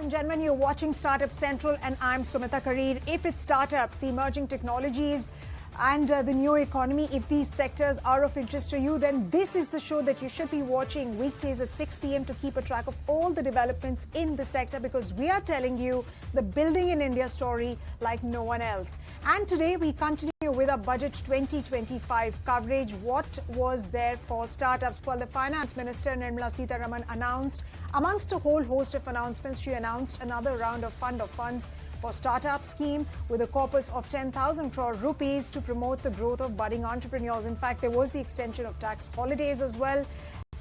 and gentlemen, you're watching Startup Central and I'm Sumita Kareer. If it's startups, the emerging technologies and the new economy, if these sectors are of interest to you, then this is the show that you should be watching weekdays at 6 p.m. to keep a track of all the developments in the sector, because we are telling you the Building in India story like no one else. And today we continue with our Budget 2025 coverage. What was there for startups? Well, the Finance Minister Nirmala Sitharaman announced, amongst a whole host of announcements, she announced another round of funds for startup scheme with a corpus of 10,000 crore rupees to promote the growth of budding entrepreneurs. In fact, there was the extension of tax holidays as well,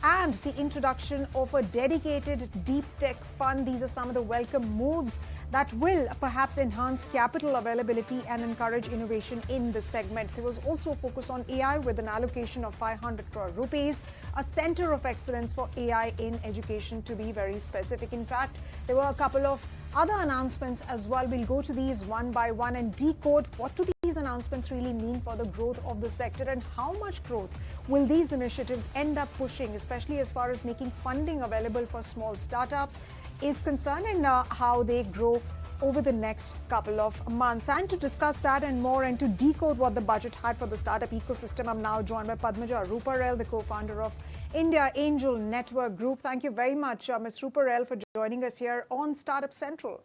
and the introduction of a dedicated deep tech fund. These are some of the welcome moves that will perhaps enhance capital availability and encourage innovation in the segment. There was also a focus on AI with an allocation of 500 crore rupees, a center of excellence for AI in education, to be very specific. In fact, there were a couple of other announcements as well. We'll go to these one by one and decode what do these announcements really mean for the growth of the sector, and how much growth will these initiatives end up pushing, especially as far as making funding available for small startups is concerned, and how they grow over the next couple of months. And to discuss that and more, and to decode what the budget had for the startup ecosystem, I'm now joined by Padmaja Ruparel, the co-founder of India Angel Network Group. Thank you very much, Ms. Ruparel, for joining us here on Startup Central.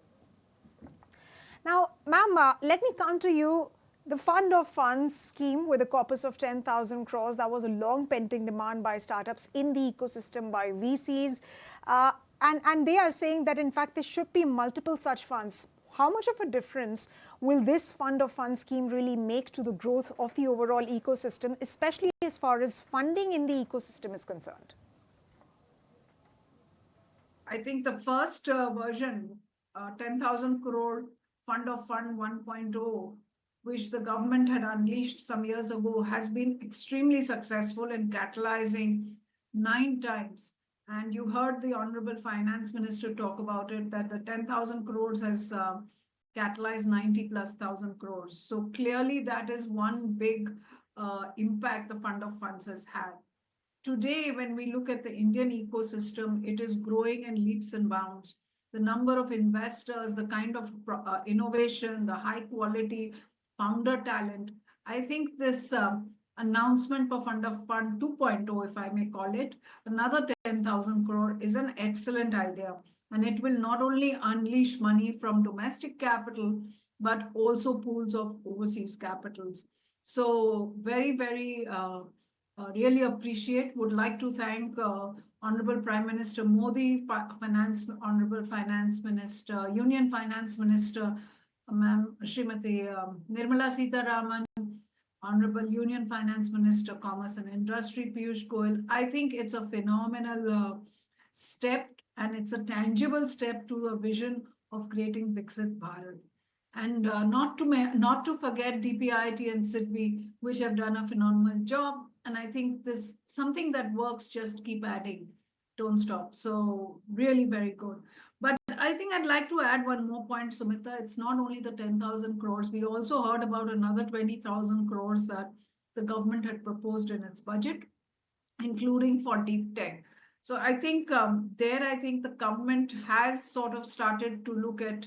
Now, ma'am, let me come to you. The Fund of Funds scheme with a corpus of 10,000 crores, that was a long pending demand by startups in the ecosystem, by VCs. And they are saying that, in fact, there should be multiple such funds. How much of a difference will this Fund of Funds scheme really make to the growth of the overall ecosystem, especially as far as funding in the ecosystem is concerned? I think the first version, 10,000 crore Fund of Fund 1.0, which the government had unleashed some years ago, has been extremely successful in catalyzing 9 times. And you heard the Honorable Finance Minister talk about it, that the 10,000 crores has catalyzed 90 plus thousand crores. So clearly that is one big impact the Fund of Funds has had. Today, when we look at the Indian ecosystem, it is growing in leaps and bounds. The number of investors, the kind of innovation, the high quality founder talent. I think this announcement for Fund of Fund 2.0, if I may call it, another 10,000 crore is an excellent idea. And it will not only unleash money from domestic capital, but also pools of overseas capitals. So very, very really appreciate, would like to thank Honorable Prime Minister Modi, Honorable Finance Minister, Union Finance Minister, Ma'am Srimati Nirmala Sitharaman, Honorable Union Finance Minister, Commerce and Industry, Piyush Goyal. I think it's a phenomenal step, and it's a tangible step to a vision of creating Viksit Bharat. And not to forget DPIIT and SIDBI, which have done a phenomenal job. And I think this something that works, just keep adding, don't stop. So really very good. But I think I'd like to add one more point, Sumita. It's not only the 10,000 crores. We also heard about another 20,000 crores that the government had proposed in its budget, including for deep tech. So I think I think the government has sort of started to look at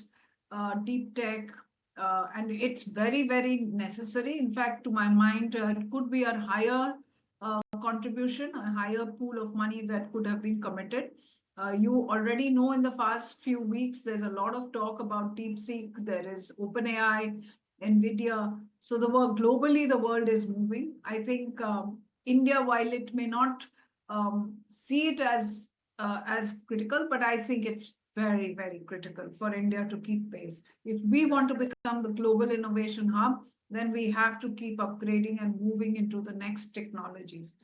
deep tech, and it's very, very necessary. In fact, to my mind, it could be a higher contribution, a higher pool of money that could have been committed. You already know in the past few weeks, there's a lot of talk about DeepSeek. There is OpenAI, NVIDIA. So globally, the world is moving. I think India, while it may not see it as critical, but I think it's very, very critical for India to keep pace. If we want to become the global innovation hub, then we have to keep upgrading and moving into the next technologies.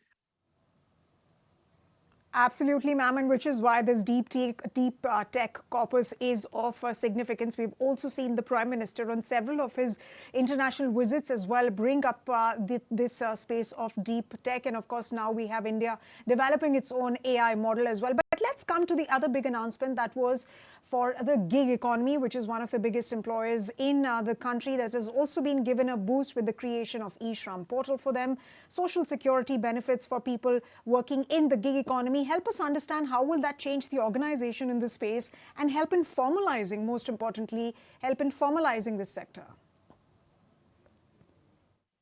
Absolutely, ma'am, and which is why this deep tech corpus is of significance. We've also seen the Prime Minister on several of his international visits as well bring up this space of deep tech. And of course, now we have India developing its own AI model as well. But let's let's come to the other big announcement that was for the gig economy, which is one of the biggest employers in the country, that has also been given a boost with the creation of eShram portal for them, social security benefits for people working in the gig economy. Help us understand how will that change the organization in this space and help in formalizing, most importantly, help in formalizing this sector.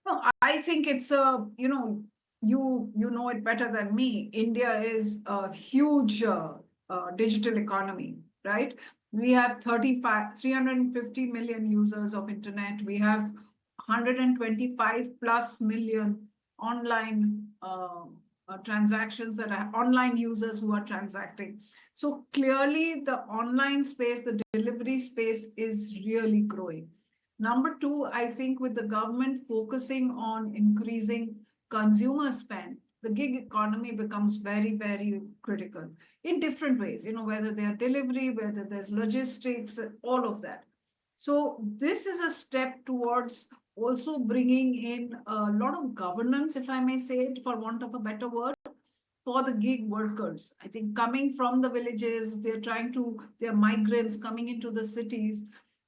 No, I think it's a, you know it better than me. India is a huge digital economy, right? We have 350 million users of internet. We have 125 plus million online transactions, that are online users who are transacting. So clearly the online space, the delivery space is really growing. Number two, I think with the government focusing on increasing consumer spend, the gig economy becomes very, very critical in different ways, whether they are delivery, whether there's logistics, all of that. So this is a step towards also bringing in a lot of governance, if I may say it, for want of a better word, for the gig workers. I think coming from the villages, they're migrants coming into the cities.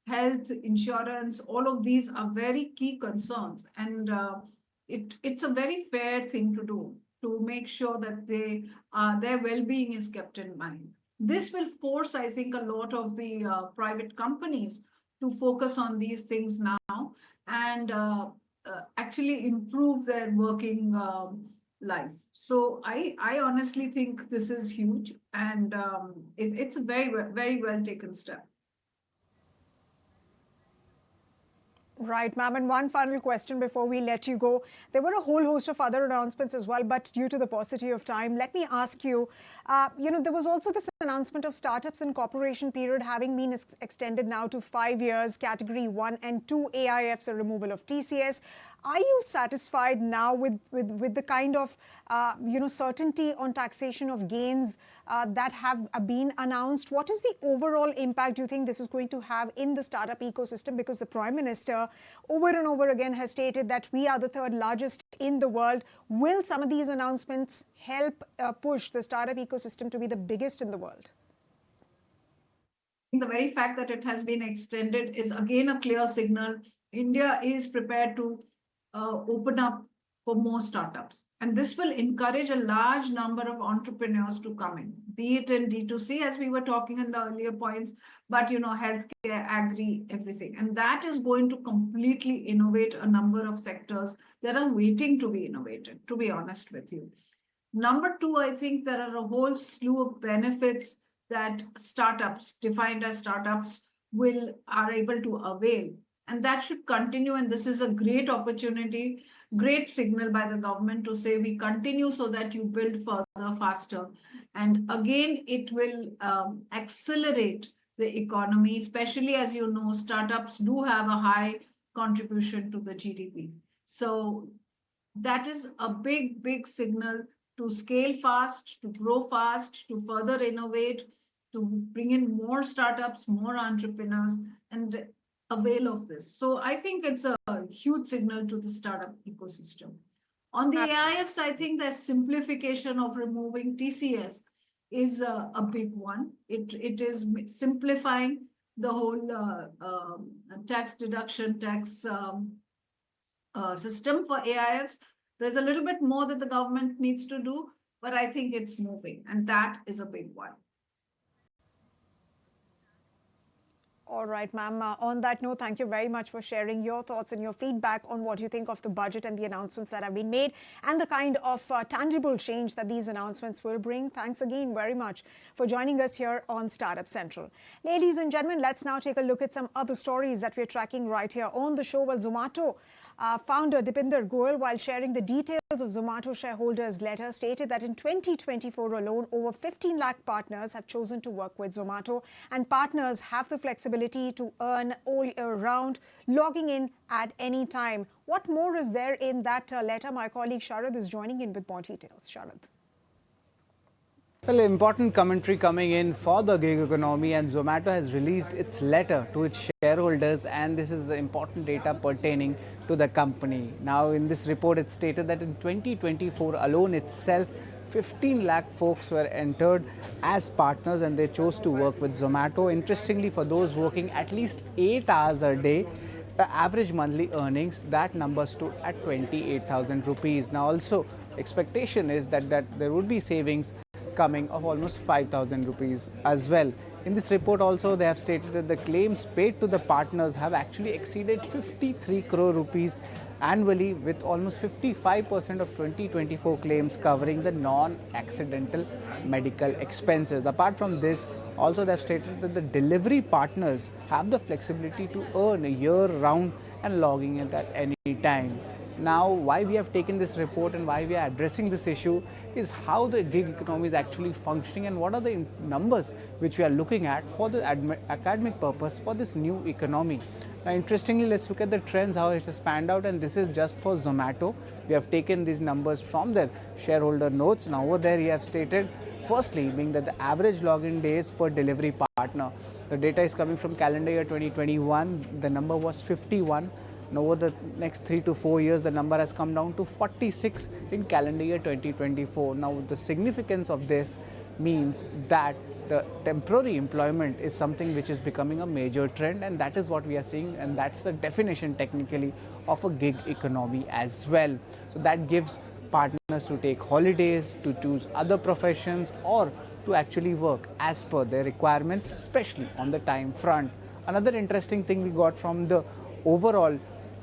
Health, insurance, all of these are very key concerns. And it's a very fair thing to do, to make sure that their well-being is kept in mind. This will force, I think, a lot of the private companies to focus on these things now and actually improve their working life. So I honestly think this is huge, and it's a very, very well taken step. Right, ma'am. And one final question before we let you go. There were a whole host of other announcements as well, but due to the paucity of time, let me ask you, there was also this announcement of startups and corporation period having been extended now to 5 years, category 1 and 2 AIFs, a removal of TCS. Are you satisfied now with the kind of, certainty on taxation of gains that have been announced? What is the overall impact do you think this is going to have in the startup ecosystem? Because the Prime Minister over and over again has stated that we are the third largest in the world. Will some of these announcements help push the startup ecosystem to be the biggest in the world? The very fact that it has been extended is again a clear signal. India is prepared to open up for more startups. And this will encourage a large number of entrepreneurs to come in, be it in D2C, as we were talking in the earlier points, but, healthcare, agri, everything. And that is going to completely innovate a number of sectors that are waiting to be innovated, to be honest with you. Number two, I think there are a whole slew of benefits that startups, defined as startups, are able to avail. And that should continue. And this is a great opportunity, great signal by the government to say we continue so that you build further, faster. And again, it will accelerate the economy, especially as you know, startups do have a high contribution to the GDP. So that is a big, big signal to scale fast, to grow fast, to further innovate, to bring in more startups, more entrepreneurs, and avail of this. So I think it's a huge signal to the startup ecosystem. On the AIFs, I think the simplification of removing TCS is a big one. It is simplifying the whole tax deduction, tax system for AIFs. There's a little bit more that the government needs to do, but I think it's moving, and that is a big one. All right, ma'am. On that note, thank you very much for sharing your thoughts and your feedback on what you think of the budget and the announcements that have been made and the kind of tangible change that these announcements will bring. Thanks again very much for joining us here on Startup Central. Ladies and gentlemen, let's now take a look at some other stories that we're tracking right here on the show. Well, Zomato founder Dipinder Goyal, while sharing the details of Zomato shareholders' letter, stated that in 2024 alone, over 15 lakh partners have chosen to work with Zomato, and partners have the flexibility to earn all year round, logging in at any time. What more is there in that letter? My colleague Sharad is joining in with more details. Sharad. Well, important commentary coming in for the gig economy, and Zomato has released its letter to its shareholders, and this is the important data pertaining to the company. Now, in this report, it's stated that in 2024 alone itself, 15 lakh folks were entered as partners and they chose to work with Zomato. Interestingly, for those working at least 8 hours a day, the average monthly earnings, that number stood at 28,000 rupees. Now also, expectation is that there would be savings coming of almost 5,000 rupees as well. In this report also, they have stated that the claims paid to the partners have actually exceeded 53 crore rupees annually, with almost 55% of 2024 claims covering the non-accidental medical expenses. Apart from this, also they have stated that the delivery partners have the flexibility to earn year-round and logging it at any time. Now, why we have taken this report and why we are addressing this issue is how the gig economy is actually functioning and what are the numbers which we are looking at for the academic purpose for this new economy. Now, interestingly, let's look at the trends, how it has panned out, and this is just for Zomato. We have taken these numbers from their shareholder notes. Now, over there, we have stated, firstly, being that the average login days per delivery partner. The data is coming from calendar year 2021. The number was 51. Now, over the next 3 to 4 years, the number has come down to 46 in calendar year 2024. Now, the significance of this means that the temporary employment is something which is becoming a major trend, and that is what we are seeing, and that's the definition technically of a gig economy as well. So that gives partners to take holidays, to choose other professions, or to actually work as per their requirements, especially on the time front. Another interesting thing we got from the overall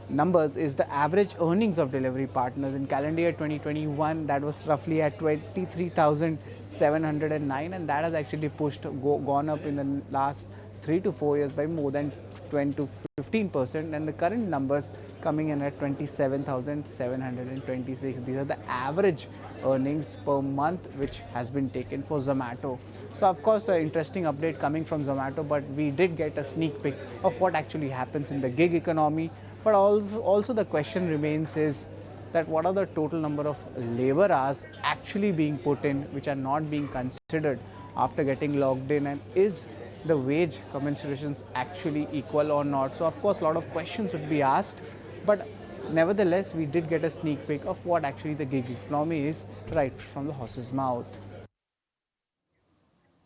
numbers is the average earnings of delivery partners. In calendar year 2021, that was roughly at 23,709, and that has actually gone up in the last 3 to 4 years by more than 20 to 15%, and the current numbers coming in at 27,726. These are the average earnings per month which has been taken for Zomato. So of course, an interesting update coming from Zomato, but we did get a sneak peek of what actually happens in the gig economy. But also the question remains is that what are the total number of labor hours actually being put in which are not being considered after getting logged in, and is the wage commensurations actually equal or not? So of course, a lot of questions would be asked, but nevertheless, we did get a sneak peek of what actually the gig economy is right from the horse's mouth.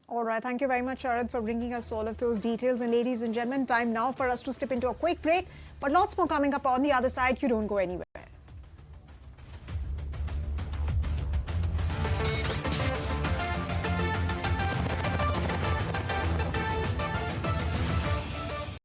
All right. Thank you very much, Sharad, for bringing us all of those details. And ladies and gentlemen, time now for us to step into a quick break. But lots more coming up on the other side. You don't go anywhere.